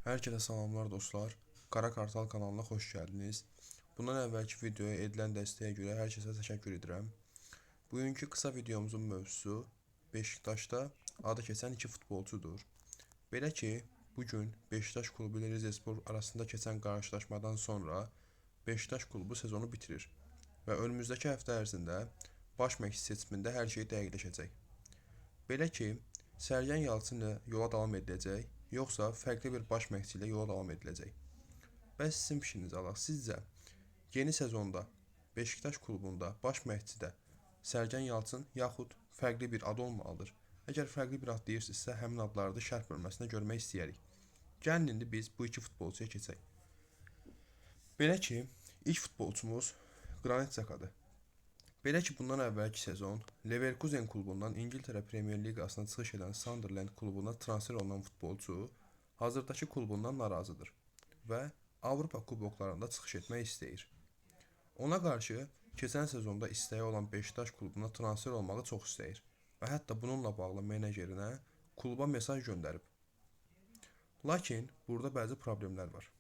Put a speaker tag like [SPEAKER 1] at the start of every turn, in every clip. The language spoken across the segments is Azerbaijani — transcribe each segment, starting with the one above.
[SPEAKER 1] Herkese salamlar dostlar. Kara Kartal kanalına hoş geldiniz. Bundan əvvəlki videoya edilən dəstəyə görə hər kəsə təşəkkür edirəm. Bugünkü qısa videomuzun mövzusu Beşiktaşda adı keçən iki futbolcudur. Belə ki, bugün Beşiktaş klubu ilə Rizespor arasında keçən qarşılaşmadan sonra Beşiktaş klubu sezonu bitirir və önümüzdəki həftə ərzində baş məşqçi seçimində hər şey dəqiqləşəcək. Belə ki, Sergen Yalçın ilə yola davam ediləcək, yoxsa fərqli bir baş məşqçi ilə yola davam ediləcək. Bəs sizin fikrinizi alaq. Sizcə yeni sezonda Beşiktaş klubunda baş məşqçidə Sergen Yalçın yaxud fərqli bir ad olmalıdır? Əgər fərqli bir ad deyirsinizsə, həmin adları da şərh bölməsində görmək istəyərik. Gəlin indi biz bu iki futbolçuya keçək. Belə ki, ilk futbolçumuz Granit Xhaka'dır. Belə ki, bundan əvvəlki sezon Leverkusen klubundan İngiltərə Premyer Liqasına çıxış edən Sunderland klubuna transfer olunan futbolçu hazırdakı klubundan narazıdır və Avropa kuboklarında çıxış etmək istəyir. Ona qarşı keçən sezonda istəyi olan Beşiktaş klubuna transfer olmağı çox istəyir və hətta bununla bağlı menecerinə kluba mesaj göndərib. Lakin burada bəzi problemlər var.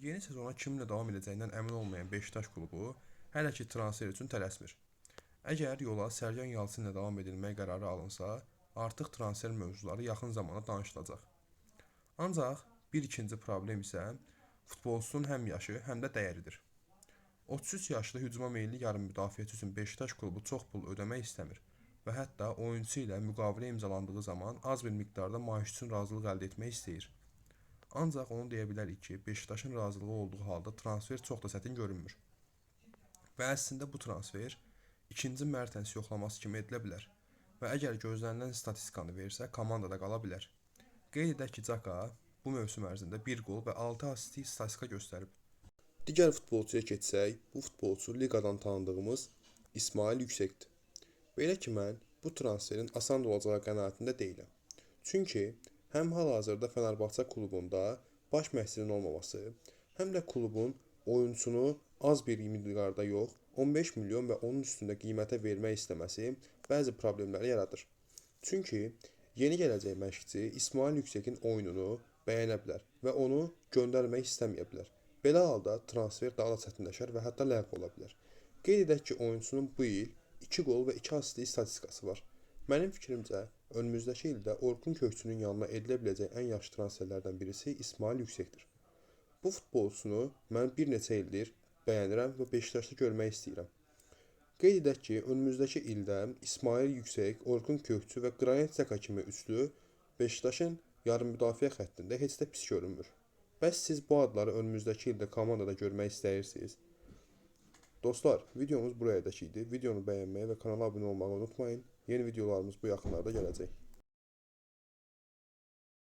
[SPEAKER 1] Yeni sezona kimlə davam edəcəyindən əmin olmayan Beşiktaş klubu hələ ki transfer üçün tələsmir. Əgər yola Sergen Yalçın ilə davam edilmək qərarı alınsa, artıq transfer mövzuları yaxın zamanda danışılacaq. Ancaq bir ikinci problem isə futbolçunun həm yaşı, həm də dəyəridir. 33 yaşlı hücuma meyilli yarım müdafiəçi üçün Beşiktaş klubu çox pul ödəmək istəmir və hətta oyunçu ilə müqavilə imzalandığı zaman az bir miqdarda maaş üçün razılıq əldə etmək istəyir. Ancaq onu deyə bilərik ki, Beşiktaşın razılığı olduğu halda transfer çox da çətin görünmür. Və əslində bu transfer ikinci Mertens yoxlaması kimi edilə bilər və əgər gözlənilən statistikanı versə, komandada qala bilər. Qeyd edək ki, Xhaka bu mövsüm ərzində 1 qol və 6 asistlik statistika göstərib. Digər futbolçuya keçsək, bu futbolçu liqadan tanıdığımız İsmail Yüksekdir. Belə ki, mən bu transferin asan olacağı qənaətində deyiləm. Çünki həm hal-hazırda Fenerbahçe klubunda baş məşqçinin olmaması, həm də klubun oyunçunu az bir miqdarda yox, 15 milyon və onun üstündə qiymətə vermək istəməsi bəzi problemləri yaradır. Çünki yeni gələcək məşqçi İsmail Yüksekin oyununu bəyənə bilər və onu göndərmək istəməyə bilər. Belə halda transfer daha da çətinləşər və hətta ləğv ola bilər. Qeyd edək ki, oyunçunun bu il 2 qol və 2 asistlik statistikası var. Mənim fikrimcə, önümüzdəki ildə Orkun Kökçünün yanına edilə biləcək ən yaxşı transferlərdən birisi İsmail Yüksekdir. Bu futbolçunu mən bir neçə ildir bəyənirəm və Beşiktaşda görmək istəyirəm. Qeyd edək ki, önümüzdəki ildə İsmail Yüksek, Orkun Kökçü və Granit Xhaka kimi üçlü Beşiktaşın yarım müdafiə xəttində heç də pis görünmür. Bəs siz bu adları önümüzdəki ildə komandada görmək istəyirsiniz? Dostlar, videomuz buraya dək idi. Videonu bəyənməyi və kanala abunə olmağı unutmayın. Yeni videolarımız bu yaxınlarda gələcək.